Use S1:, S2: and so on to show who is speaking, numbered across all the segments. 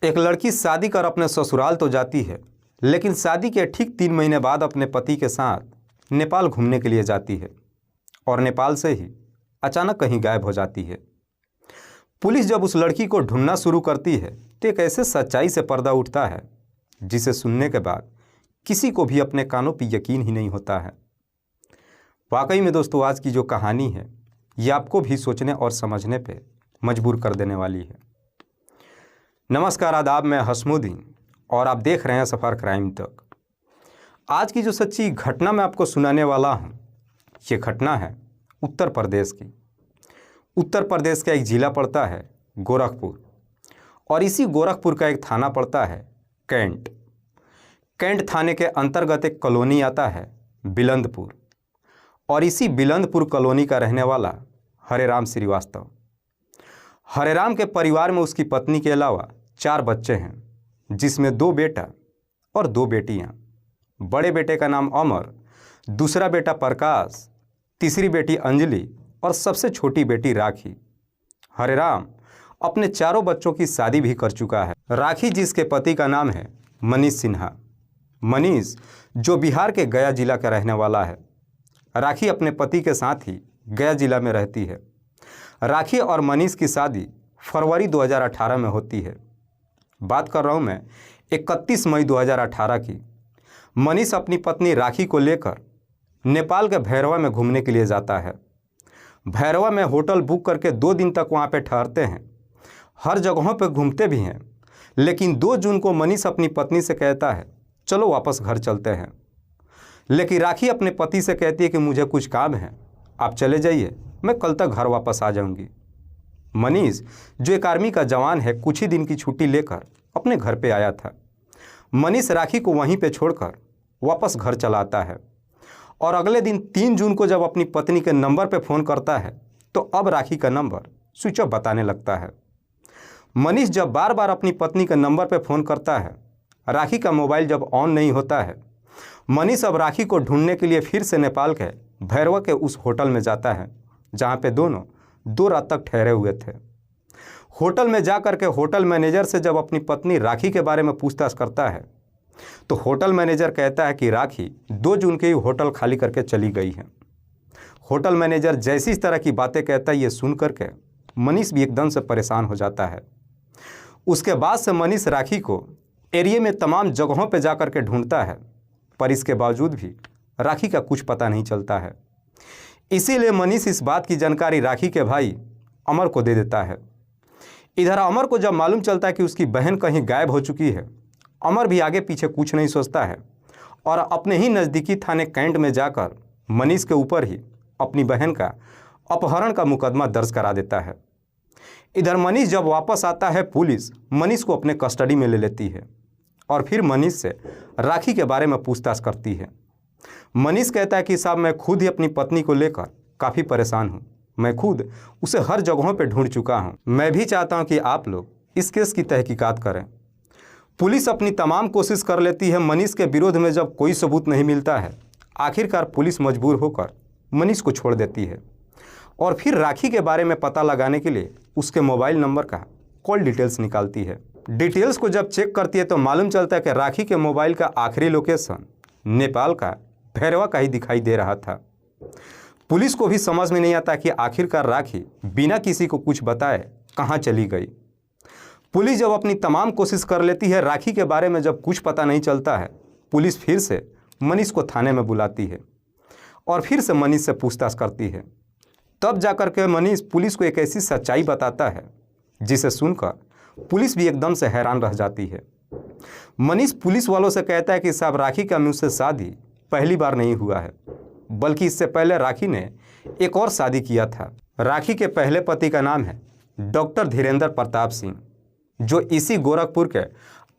S1: एक लड़की शादी कर अपने ससुराल तो जाती है, लेकिन शादी के ठीक 3 महीने बाद अपने पति के साथ नेपाल घूमने के लिए जाती है और नेपाल से ही अचानक कहीं गायब हो जाती है। पुलिस जब उस लड़की को ढूंढना शुरू करती है तो एक ऐसे सच्चाई से पर्दा उठता है जिसे सुनने के बाद किसी को भी अपने कानों पर यकीन ही नहीं होता है। वाकई में दोस्तों, आज की जो कहानी है ये आपको भी सोचने और समझने पे मजबूर कर देने वाली है। नमस्कार, आदाब, मैं हसमुद्दीन और आप देख रहे हैं सफ़र क्राइम तक। आज की जो सच्ची घटना मैं आपको सुनाने वाला हूँ, ये घटना है उत्तर प्रदेश की। उत्तर प्रदेश का एक ज़िला पड़ता है गोरखपुर और इसी गोरखपुर का एक थाना पड़ता है कैंट। कैंट थाने के अंतर्गत एक कॉलोनी आता है बिलंदपुर और इसी बिलंदपुर कॉलोनी का रहने वाला हरेराम श्रीवास्तव। हरेराम के परिवार में उसकी पत्नी के अलावा 4 बच्चे हैं, जिसमें 2 बेटा और 2 बेटियां। बड़े बेटे का नाम अमर, दूसरा बेटा प्रकाश, तीसरी बेटी अंजलि और सबसे छोटी बेटी राखी। हरेराम अपने 4 बच्चों की शादी भी कर चुका है। राखी जिसके पति का नाम है मनीष सिन्हा। मनीष जो बिहार के गया जिला का रहने वाला है। राखी अपने पति के साथ ही गया जिला में रहती है। राखी और मनीष की शादी फरवरी 2018 में होती है। बात कर रहा हूँ मैं 31 मई 2018 की। मनीष अपनी पत्नी राखी को लेकर नेपाल के भैरवा में घूमने के लिए जाता है। भैरवा में होटल बुक करके 2 दिन तक वहाँ पे ठहरते हैं। हर जगहों पे घूमते भी हैं, लेकिन 2 जून को मनीष अपनी पत्नी से कहता है चलो वापस घर चलते हैं। लेकिन राखी अपने पति से कहती है कि मुझे कुछ काम है, आप चले जाइए, मैं कल तक घर वापस आ जाऊंगी। मनीष जो एक आर्मी का जवान है, कुछ ही दिन की छुट्टी लेकर अपने घर पे आया था। मनीष राखी को वहीं पे छोड़कर वापस घर चला आता है और अगले दिन 3 जून को जब अपनी पत्नी के नंबर पे फ़ोन करता है तो अब राखी का नंबर स्विच ऑफ बताने लगता है। मनीष जब बार बार अपनी पत्नी के नंबर पे फ़ोन करता है, राखी का मोबाइल जब ऑन नहीं होता है, मनीष अब राखी को ढूंढने के लिए फिर से नेपाल के भैरवा के उस होटल में जाता है जहाँ पे दोनों 2 रात तक ठहरे हुए थे। होटल में जा कर के होटल मैनेजर से जब अपनी पत्नी राखी के बारे में पूछताछ करता है तो होटल मैनेजर कहता है कि राखी 2 जून के ही होटल खाली करके चली गई है। होटल मैनेजर जैसी इस तरह की बातें कहता है, ये सुन करके मनीष भी एकदम से परेशान हो जाता है। उसके बाद से मनीष राखी को एरिया में तमाम जगहों पर जा कर के ढूंढता है, पर इसके बावजूद भी राखी का कुछ पता नहीं चलता है। इसीलिए मनीष इस बात की जानकारी राखी के भाई अमर को दे देता है। इधर अमर को जब मालूम चलता है कि उसकी बहन कहीं गायब हो चुकी है, अमर भी आगे पीछे कुछ नहीं सोचता है और अपने ही नज़दीकी थाने कैंट में जाकर मनीष के ऊपर ही अपनी बहन का अपहरण का मुकदमा दर्ज करा देता है। इधर मनीष जब वापस आता है, पुलिस मनीष को अपने कस्टडी में ले लेती है और फिर मनीष से राखी के बारे में पूछताछ करती है। मनीष कहता है कि साहब, मैं खुद ही अपनी पत्नी को लेकर काफ़ी परेशान हूँ। मैं खुद उसे हर जगहों पे ढूंढ चुका हूँ। मैं भी चाहता हूँ कि आप लोग इस केस की तहकीकात करें। पुलिस अपनी तमाम कोशिश कर लेती है। मनीष के विरोध में जब कोई सबूत नहीं मिलता है, आखिरकार पुलिस मजबूर होकर मनीष को छोड़ देती है और फिर राखी के बारे में पता लगाने के लिए उसके मोबाइल नंबर का कॉल डिटेल्स निकालती है। डिटेल्स को जब चेक करती है तो मालूम चलता है कि राखी के मोबाइल का आखिरी लोकेशन नेपाल का भैरवा का ही दिखाई दे रहा था। पुलिस को भी समझ में नहीं आता कि आखिरकार राखी बिना किसी को कुछ बताए कहाँ चली गई। पुलिस जब अपनी तमाम कोशिश कर लेती है, राखी के बारे में जब कुछ पता नहीं चलता है, पुलिस फिर से मनीष को थाने में बुलाती है और फिर से मनीष से पूछताछ करती है। तब जाकर के मनीष पुलिस को एक ऐसी सच्चाई बताता है जिसे सुनकर पुलिस भी एकदम से हैरान रह जाती है। मनीष पुलिस वालों से कहता है कि साहब, राखी का मुझसे शादी पहली बार नहीं हुआ है, बल्कि इससे पहले राखी ने एक और शादी किया था। राखी के पहले पति का नाम है डॉक्टर धीरेंद्र प्रताप सिंह, जो इसी गोरखपुर के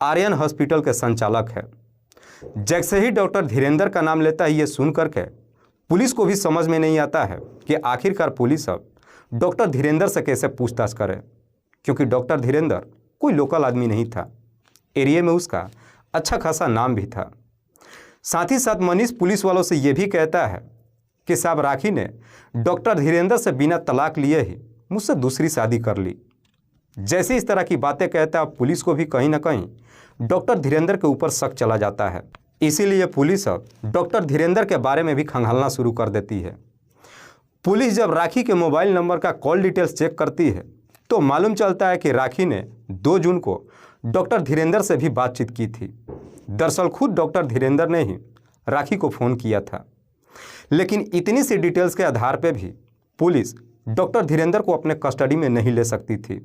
S1: आर्यन हॉस्पिटल के संचालक है। जैसे ही डॉक्टर धीरेंद्र का नाम लेता है, ये सुन करके पुलिस को भी समझ में नहीं आता है कि आखिरकार पुलिस अब डॉक्टर धीरेंद्र से कैसे पूछताछ करे, क्योंकि डॉक्टर धीरेंद्र कोई लोकल आदमी नहीं था। एरिया में उसका अच्छा खासा नाम भी था। साथ ही साथ मनीष पुलिस वालों से ये भी कहता है कि साहब, राखी ने डॉक्टर धीरेंद्र से बिना तलाक लिए ही मुझसे दूसरी शादी कर ली। जैसे इस तरह की बातें कहता है, पुलिस को भी कहीं ना कहीं डॉक्टर धीरेंद्र के ऊपर शक चला जाता है। इसीलिए पुलिस अब डॉक्टर धीरेंद्र के बारे में भी खंगालना शुरू कर देती है। पुलिस जब राखी के मोबाइल नंबर का कॉल डिटेल्स चेक करती है तो मालूम चलता है कि राखी ने 2 जून को डॉक्टर धीरेंद्र से भी बातचीत की थी। दरअसल खुद डॉक्टर धीरेंद्र ने ही राखी को फ़ोन किया था। लेकिन इतनी सी डिटेल्स के आधार पर भी पुलिस डॉक्टर धीरेंद्र को अपने कस्टडी में नहीं ले सकती थी।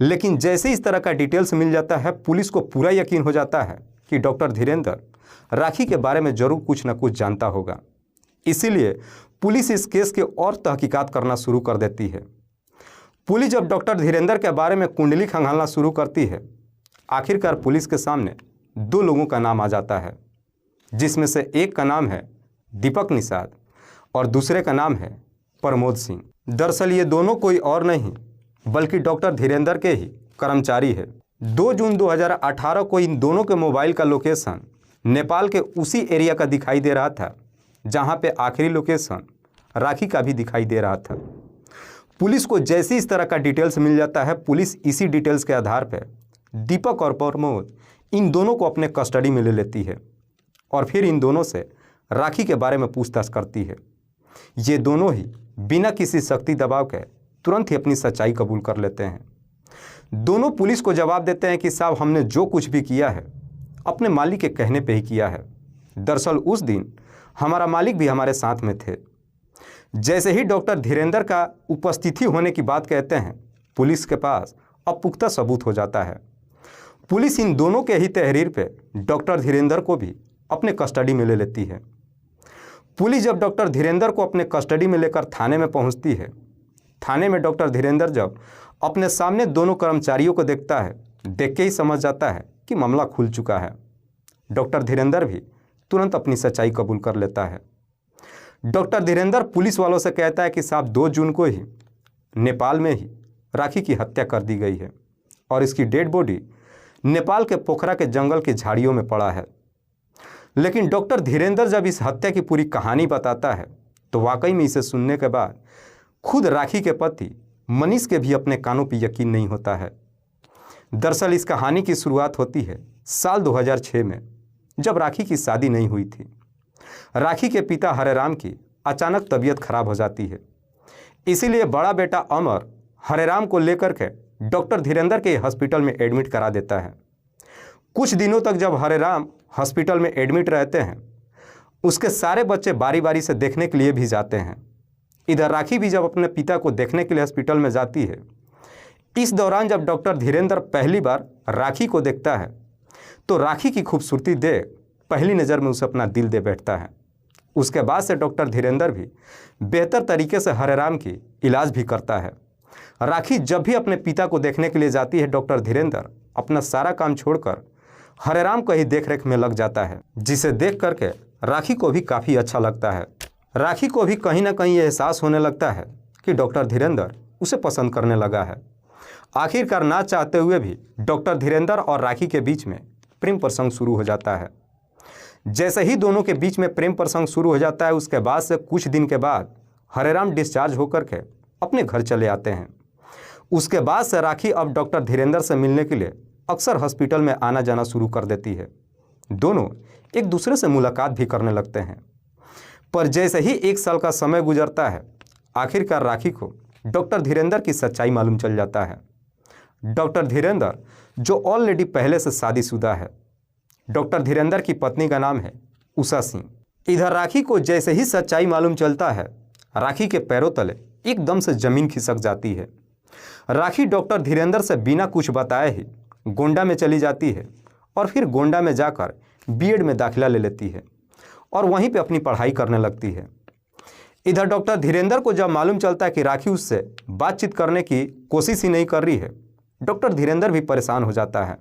S1: लेकिन जैसे इस तरह का डिटेल्स मिल जाता है, पुलिस को पूरा यकीन हो जाता है कि डॉक्टर धीरेंद्र राखी के बारे में जरूर कुछ न कुछ जानता होगा। इसीलिए पुलिस इस केस की और तहकीकात करना शुरू कर देती है। पुलिस जब डॉक्टर धीरेंद्र के बारे में कुंडली खंगालना शुरू करती है, आखिरकार पुलिस के सामने 2 लोगों का नाम आ जाता है, जिसमें से एक का नाम है दीपक निषाद और दूसरे का नाम है प्रमोद सिंह। दरअसल ये दोनों कोई और नहीं बल्कि डॉक्टर धीरेंद्र के ही कर्मचारी है। 2 जून 2018 को इन दोनों के मोबाइल का लोकेशन नेपाल के उसी एरिया का दिखाई दे रहा था जहां पे आखिरी लोकेशन राखी का भी दिखाई दे रहा था। पुलिस को जैसे इस तरह का डिटेल्स मिल जाता है, पुलिस इसी डिटेल्स के आधार पर दीपक और प्रमोद इन दोनों को अपने कस्टडी में ले लेती है और फिर इन दोनों से राखी के बारे में पूछताछ करती है। ये दोनों ही बिना किसी सख्ती दबाव के तुरंत ही अपनी सच्चाई कबूल कर लेते हैं। दोनों पुलिस को जवाब देते हैं कि साहब, हमने जो कुछ भी किया है अपने मालिक के कहने पे ही किया है। दरअसल उस दिन हमारा मालिक भी हमारे साथ में थे। जैसे ही डॉक्टर धीरेंद्र का उपस्थिति होने की बात कहते हैं, पुलिस के पास अब पुख्ता सबूत हो जाता है। पुलिस इन दोनों के ही तहरीर पे डॉक्टर धीरेंद्र को भी अपने कस्टडी में ले लेती है। पुलिस जब डॉक्टर धीरेंद्र को अपने कस्टडी में लेकर थाने में पहुंचती है, थाने में डॉक्टर धीरेंद्र जब अपने सामने दोनों कर्मचारियों को देखता है, देख के ही समझ जाता है कि मामला खुल चुका है। डॉक्टर धीरेंद्र भी तुरंत अपनी सच्चाई कबूल कर लेता है। डॉक्टर धीरेंद्र पुलिस वालों से कहता है कि साहब, 2 जून को ही नेपाल में ही राखी की हत्या कर दी गई है और इसकी डेड बॉडी नेपाल के पोखरा के जंगल की झाड़ियों में पड़ा है। लेकिन डॉक्टर धीरेंद्र जब इस हत्या की पूरी कहानी बताता है तो वाकई में इसे सुनने के बाद खुद राखी के पति मनीष के भी अपने कानों पर यकीन नहीं होता है। दरअसल इस कहानी की शुरुआत होती है साल 2006 में, जब राखी की शादी नहीं हुई थी। राखी के पिता हरेराम की अचानक तबीयत खराब हो जाती है। इसीलिए बड़ा बेटा अमर हरेराम को लेकर के डॉक्टर धीरेंद्र के हॉस्पिटल में एडमिट करा देता है। कुछ दिनों तक जब हरेराम हॉस्पिटल में एडमिट रहते हैं, उसके सारे बच्चे बारी बारी से देखने के लिए भी जाते हैं। इधर राखी भी जब अपने पिता को देखने के लिए हॉस्पिटल में जाती है, इस दौरान जब डॉक्टर धीरेंद्र पहली बार राखी को देखता है तो राखी की खूबसूरती देख पहली नज़र में उसे अपना दिल दे बैठता है। उसके बाद से डॉक्टर धीरेंद्र भी बेहतर तरीके से हरेराम की इलाज भी करता है। राखी जब भी अपने पिता को देखने के लिए जाती है, डॉक्टर धीरेंद्र अपना सारा काम छोड़कर हरेराम को ही देख रेख में लग जाता है, जिसे देख करके राखी को भी काफ़ी अच्छा लगता है। राखी को भी कहीं ना कहीं एहसास होने लगता है कि डॉक्टर धीरेंद्र उसे पसंद करने लगा है। आखिरकार ना चाहते हुए भी डॉक्टर धीरेंद्र और राखी के बीच में प्रेम प्रसंग शुरू हो जाता है। जैसे ही दोनों के बीच में प्रेम प्रसंग शुरू हो जाता है, उसके बाद से कुछ दिन के बाद हरेराम डिस्चार्ज होकर के अपने घर चले आते हैं। उसके बाद से राखी अब डॉक्टर धीरेंद्र से मिलने के लिए अक्सर हॉस्पिटल में आना जाना शुरू कर देती है। दोनों एक दूसरे से मुलाकात भी करने लगते हैं। पर जैसे ही 1 साल का समय गुजरता है, आखिरकार राखी को डॉक्टर धीरेंद्र की सच्चाई मालूम चल जाता है। डॉक्टर धीरेंद्र जो ऑलरेडी पहले से शादीशुदा है। डॉक्टर धीरेंद्र की पत्नी का नाम है उषा सिंह। इधर राखी को जैसे ही सच्चाई मालूम चलता है, राखी के पैरों तले एकदम से जमीन खिसक जाती है। राखी डॉक्टर धीरेंद्र से बिना कुछ बताए ही गोंडा में चली जाती है और फिर गोंडा में जाकर बीएड में दाखिला ले लेती है और वहीं पे अपनी पढ़ाई करने लगती है। इधर डॉक्टर धीरेंद्र को जब मालूम चलता है कि राखी उससे बातचीत करने की कोशिश ही नहीं कर रही है, डॉक्टर धीरेंद्र भी परेशान हो जाता है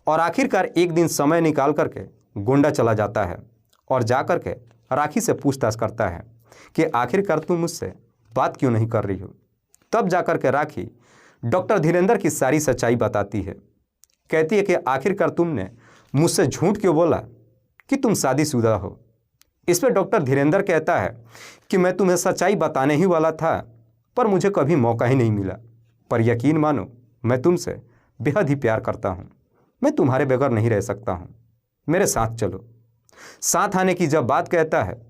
S1: और आखिरकार एक दिन समय निकाल करके गोंडा चला जाता है और जा कर के राखी से पूछताछ करता है कि आखिरकार तुम मुझसे बात क्यों नहीं कर रही हो। तब जाकर के राखी डॉक्टर धीरेंद्र की सारी सच्चाई बताती है। कहती है कि आखिरकार तुमने मुझसे झूठ क्यों बोला कि तुम शादीशुदा हो। इस पर डॉक्टर धीरेंद्र कहता है कि मैं तुम्हें सच्चाई बताने ही वाला था, पर मुझे कभी मौका ही नहीं मिला। पर यकीन मानो, मैं तुमसे बेहद ही प्यार करता हूँ, मैं तुम्हारे बगैर नहीं रह सकता हूँ, मेरे साथ चलो। साथ आने की जब बात कहता है,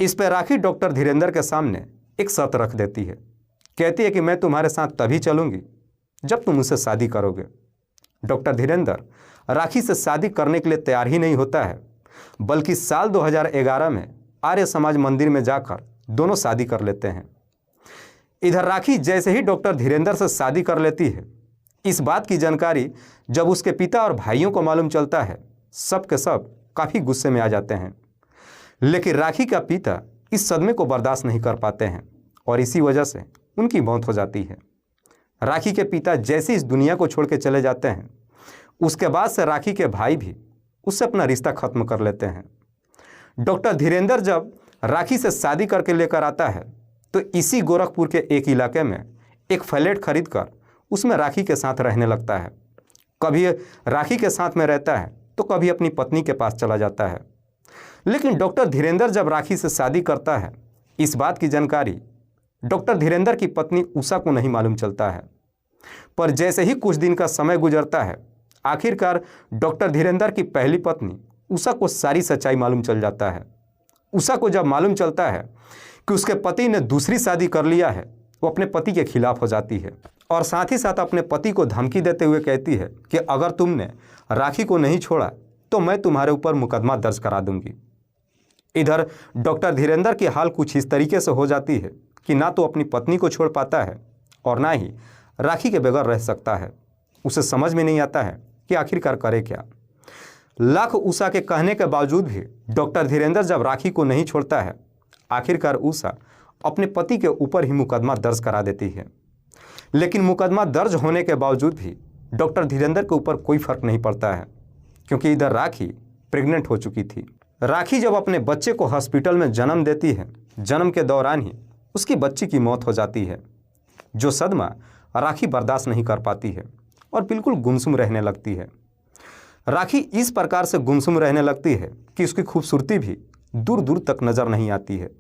S1: इस पर राखी डॉक्टर धीरेंद्र के सामने एक शर्त रख देती है। कहती है कि मैं तुम्हारे साथ तभी चलूंगी जब तुम मुझसे शादी करोगे। डॉक्टर धीरेंद्र राखी से शादी करने के लिए तैयार ही नहीं होता है, बल्कि साल 2011 में आर्य समाज मंदिर में जाकर दोनों शादी कर लेते हैं। इधर राखी जैसे ही डॉक्टर धीरेंद्र से शादी कर लेती है, इस बात की जानकारी जब उसके पिता और भाइयों को मालूम चलता है, सब के सब काफ़ी गुस्से में आ जाते हैं। लेकिन राखी का पिता इस सदमे को बर्दाश्त नहीं कर पाते हैं और इसी वजह से उनकी मौत हो जाती है। राखी के पिता जैसे इस दुनिया को छोड़ के चले जाते हैं, उसके बाद से राखी के भाई भी उससे अपना रिश्ता खत्म कर लेते हैं। डॉक्टर धीरेंद्र जब राखी से शादी करके लेकर आता है तो इसी गोरखपुर के एक इलाके में एक फ्लैट खरीद कर उसमें राखी के साथ रहने लगता है। कभी राखी के साथ में रहता है तो कभी अपनी पत्नी के पास चला जाता है। लेकिन डॉक्टर धीरेंद्र जब राखी से शादी करता है, इस बात की जानकारी डॉक्टर धीरेंद्र की पत्नी उषा को नहीं मालूम चलता है। पर जैसे ही कुछ दिन का समय गुजरता है, आखिरकार डॉक्टर धीरेंद्र की पहली पत्नी उषा को सारी सच्चाई मालूम चल जाता है। उषा को जब मालूम चलता है कि उसके पति ने दूसरी शादी कर लिया है, वो अपने पति के खिलाफ हो जाती है और साथ ही साथ अपने पति को धमकी देते हुए कहती है कि अगर तुमने राखी को नहीं छोड़ा तो मैं तुम्हारे ऊपर मुकदमा दर्ज करा दूंगी। इधर डॉक्टर धीरेंद्र की हाल कुछ इस तरीके से हो जाती है कि ना तो अपनी पत्नी को छोड़ पाता है और ना ही राखी के बगैर रह सकता है। उसे समझ में नहीं आता है कि आखिरकार करे क्या। लाख उषा के कहने के बावजूद भी डॉक्टर धीरेंद्र जब राखी को नहीं छोड़ता है, आखिरकार उषा अपने पति के ऊपर ही मुकदमा दर्ज करा देती है। लेकिन मुकदमा दर्ज होने के बावजूद भी डॉक्टर धीरेंद्र के ऊपर कोई फर्क नहीं पड़ता है, क्योंकि इधर राखी प्रेग्नेंट हो चुकी थी। राखी जब अपने बच्चे को हॉस्पिटल में जन्म देती है, जन्म के दौरान ही उसकी बच्ची की मौत हो जाती है। जो सदमा राखी बर्दाश्त नहीं कर पाती है और बिल्कुल गुमसुम रहने लगती है। राखी इस प्रकार से गुमसुम रहने लगती है कि उसकी खूबसूरती भी दूर दूर तक नज़र नहीं आती है।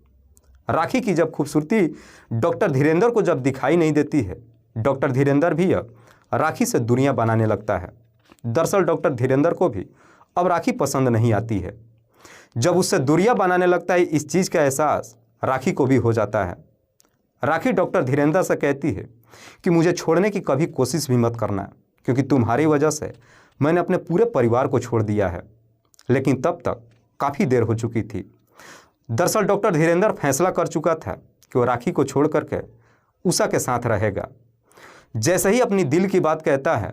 S1: राखी की जब खूबसूरती डॉक्टर धीरेंद्र को जब दिखाई नहीं देती है, डॉक्टर धीरेंद्र भी अब राखी से दूरियां बनाने लगता है। दरअसल डॉक्टर धीरेंद्र को भी अब राखी पसंद नहीं आती है। जब उससे दूरियां बनाने लगता है, इस चीज़ का एहसास राखी को भी हो जाता है। राखी डॉक्टर धीरेंद्र से कहती है कि मुझे छोड़ने की कभी कोशिश भी मत करना, क्योंकि तुम्हारी वजह से मैंने अपने पूरे परिवार को छोड़ दिया है। लेकिन तब तक काफ़ी देर हो चुकी थी। दरअसल डॉक्टर धीरेंद्र फैसला कर चुका था कि वो राखी को छोड़ करके उषा के साथ रहेगा। जैसे ही अपनी दिल की बात कहता है,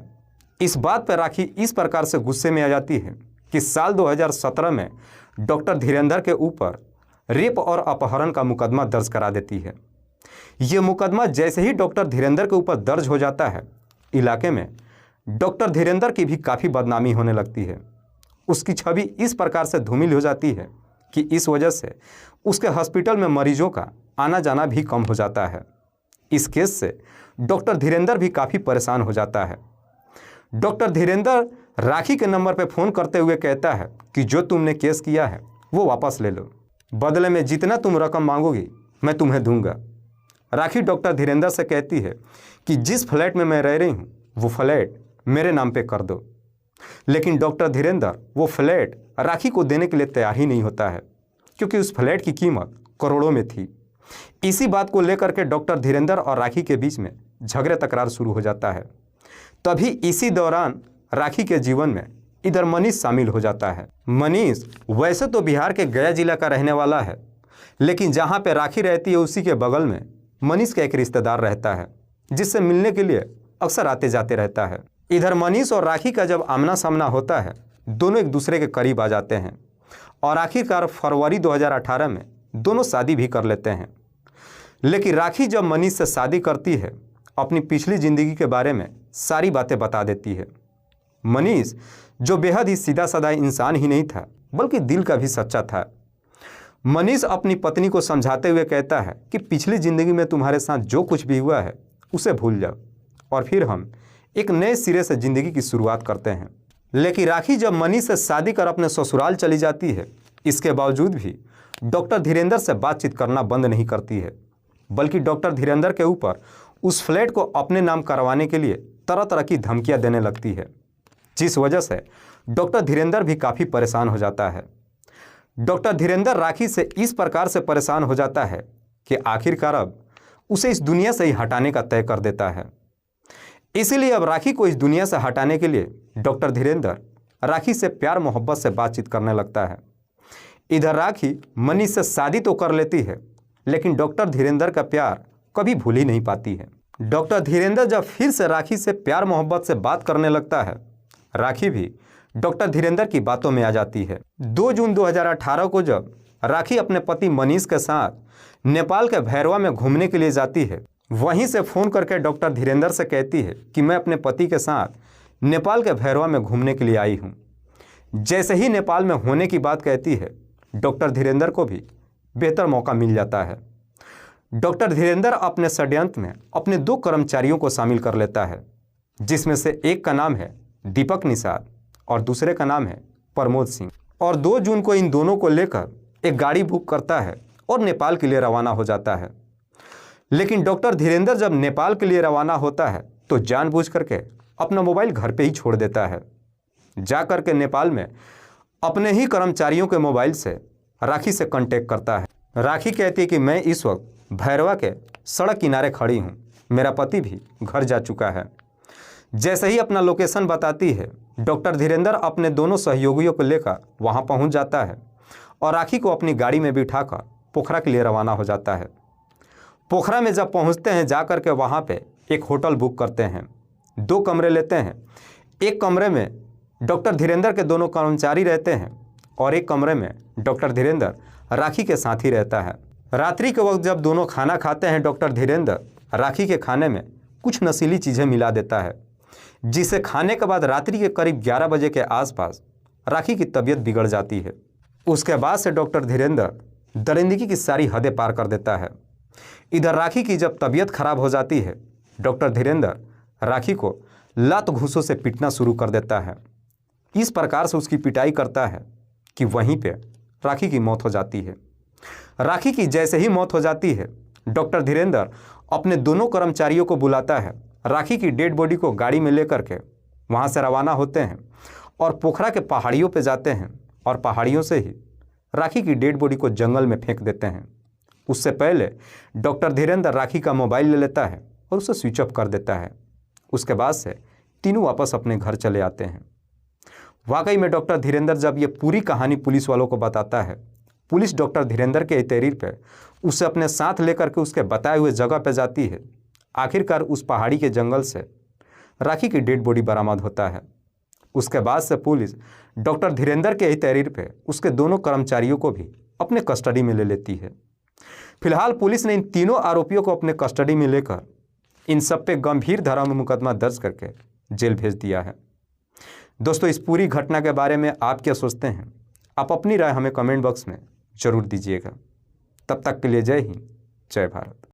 S1: इस बात पर राखी इस प्रकार से गुस्से में आ जाती है कि साल 2017 में डॉक्टर धीरेंद्र के ऊपर रेप और अपहरण का मुकदमा दर्ज करा देती है। ये मुकदमा जैसे ही डॉक्टर धीरेंद्र के ऊपर दर्ज हो जाता है, इलाके में डॉक्टर धीरेंद्र की भी काफ़ी बदनामी होने लगती है। उसकी छवि इस प्रकार से धूमिल हो जाती है कि इस वजह से उसके हॉस्पिटल में मरीजों का आना जाना भी कम हो जाता है। इस केस से डॉक्टर धीरेंद्र भी काफ़ी परेशान हो जाता है। डॉक्टर धीरेंद्र राखी के नंबर पर फ़ोन करते हुए कहता है कि जो तुमने केस किया है वो वापस ले लो, बदले में जितना तुम रकम मांगोगी मैं तुम्हें दूंगा। राखी डॉक्टर धीरेंद्र से कहती है कि जिस फ्लैट में मैं रह रही हूँ वो फ्लैट मेरे नाम पे कर दो। लेकिन डॉक्टर धीरेंद्र वो फ्लैट राखी को देने के लिए तैयार ही नहीं होता है, क्योंकि उस फ्लैट की कीमत करोड़ों में थी। इसी बात को लेकर के डॉक्टर धीरेंद्र और राखी के बीच में झगड़े तकरार शुरू हो जाता है। तभी इसी दौरान राखी के जीवन में इधर मनीष शामिल हो जाता है। मनीष वैसे तो बिहार के गया जिला का रहने वाला है, लेकिन जहाँ पे राखी रहती है उसी के बगल में मनीष का एक रिश्तेदार रहता है, जिससे मिलने के लिए अक्सर आते जाते रहता है। इधर मनीष और राखी का जब आमना सामना होता है, दोनों एक दूसरे के करीब आ जाते हैं और आखिरकार फरवरी 2018 में दोनों शादी भी कर लेते हैं। लेकिन राखी जब मनीष से शादी करती है, अपनी पिछली ज़िंदगी के बारे में सारी बातें बता देती है। मनीष जो बेहद ही सीधा साधा इंसान ही नहीं था, बल्कि दिल का भी सच्चा था। मनीष अपनी पत्नी को समझाते हुए कहता है कि पिछली ज़िंदगी में तुम्हारे साथ जो कुछ भी हुआ है उसे भूल जाओ और फिर हम एक नए सिरे से ज़िंदगी की शुरुआत करते हैं। लेकिन राखी जब मनीष से शादी कर अपने ससुराल चली जाती है, इसके बावजूद भी डॉक्टर धीरेंद्र से बातचीत करना बंद नहीं करती है, बल्कि डॉक्टर धीरेंद्र के ऊपर उस फ्लैट को अपने नाम करवाने के लिए तरह तरह की धमकियां देने लगती है, जिस वजह से डॉक्टर धीरेंद्र भी काफ़ी परेशान हो जाता है। डॉक्टर धीरेंद्र राखी से इस प्रकार से परेशान हो जाता है कि आखिरकार अब उसे इस दुनिया से ही हटाने का तय कर देता है। इसीलिए अब राखी को इस दुनिया से हटाने के लिए डॉक्टर धीरेंद्र राखी से प्यार मोहब्बत से बातचीत करने लगता है। इधर राखी मनीष से शादी तो कर लेती है, लेकिन डॉक्टर धीरेंद्र का प्यार कभी भूल ही नहीं पाती है। डॉक्टर धीरेंद्र जब फिर से राखी से प्यार मोहब्बत से बात करने लगता है, राखी भी डॉक्टर धीरेंद्र की बातों में आ जाती है। 2 जून 2018 को जब राखी अपने पति मनीष के साथ नेपाल के भैरवा में घूमने के लिए जाती है, वहीं से फ़ोन करके डॉक्टर धीरेंद्र से कहती है कि मैं अपने पति के साथ नेपाल के भैरवा में घूमने के लिए आई हूँ। जैसे ही नेपाल में होने की बात कहती है, डॉक्टर धीरेंद्र को भी बेहतर मौका मिल जाता है। डॉक्टर धीरेंद्र अपने षड्यंत्र में अपने 2 कर्मचारियों को शामिल कर लेता है, जिसमें से एक का नाम है दीपक निषाद और दूसरे का नाम है प्रमोद सिंह। और 2 जून को इन दोनों को लेकर एक गाड़ी बुक करता है और नेपाल के लिए रवाना हो जाता है। लेकिन डॉक्टर धीरेंद्र जब नेपाल के लिए रवाना होता है तो जानबूझ करके अपना मोबाइल घर पे ही छोड़ देता है। जा कर के नेपाल में अपने ही कर्मचारियों के मोबाइल से राखी से कांटेक्ट करता है। राखी कहती है कि मैं इस वक्त भैरवा के सड़क किनारे खड़ी हूँ, मेरा पति भी घर जा चुका है। जैसे ही अपना लोकेशन बताती है, डॉक्टर धीरेंद्र अपने दोनों सहयोगियों को लेकर वहां पहुंच जाता है और राखी को अपनी गाड़ी में बिठाकर पोखरा के लिए रवाना हो जाता है। पोखरा में जब पहुंचते हैं, जाकर के वहां पे एक होटल बुक करते हैं। 2 कमरे लेते हैं। एक कमरे में डॉक्टर धीरेंद्र के दोनों कर्मचारी रहते हैं और एक कमरे में डॉक्टर धीरेंद्र राखी के साथ ही रहता है। रात्रि के वक्त जब दोनों खाना खाते हैं, डॉक्टर धीरेंद्र राखी के खाने में कुछ नशीली चीज़ें मिला देता है, जिसे खाने के बाद रात्रि के करीब 11 बजे के आसपास राखी की तबीयत बिगड़ जाती है। उसके बाद से डॉक्टर धीरेंद्र दरिंदगी की सारी हदें पार कर देता है। इधर राखी की जब तबीयत खराब हो जाती है, डॉक्टर धीरेंद्र राखी को लात घूंसों से पीटना शुरू कर देता है। इस प्रकार से उसकी पिटाई करता है कि वहीं पे राखी की मौत हो जाती है। राखी की जैसे ही मौत हो जाती है, डॉक्टर धीरेंद्र अपने दोनों कर्मचारियों को बुलाता है। राखी की डेड बॉडी को गाड़ी में लेकर के वहाँ से रवाना होते हैं और पोखरा के पहाड़ियों पे जाते हैं और पहाड़ियों से ही राखी की डेड बॉडी को जंगल में फेंक देते हैं। उससे पहले डॉक्टर धीरेंद्र राखी का मोबाइल ले लेता है और उसे स्विच ऑफ कर देता है। उसके बाद से तीनों वापस अपने घर चले आते हैं। वाकई में डॉक्टर धीरेंद्र जब ये पूरी कहानी पुलिस वालों को बताता है, पुलिस डॉक्टर धीरेंद्र के तहरीर पर उसे अपने साथ लेकर के उसके बताए हुए जगह पर जाती है। आखिरकार उस पहाड़ी के जंगल से राखी की डेड बॉडी बरामद होता है। उसके बाद से पुलिस डॉक्टर धीरेंद्र के ही तहरीर पे उसके दोनों कर्मचारियों को भी अपने कस्टडी में ले लेती है। फिलहाल पुलिस ने इन तीनों आरोपियों को अपने कस्टडी में लेकर इन सब पे गंभीर धारा में मुकदमा दर्ज करके जेल भेज दिया है। दोस्तों, इस पूरी घटना के बारे में आप क्या सोचते हैं? आप अपनी राय हमें कमेंट बॉक्स में ज़रूर दीजिएगा। तब तक के लिए जय हिंद, जय भारत।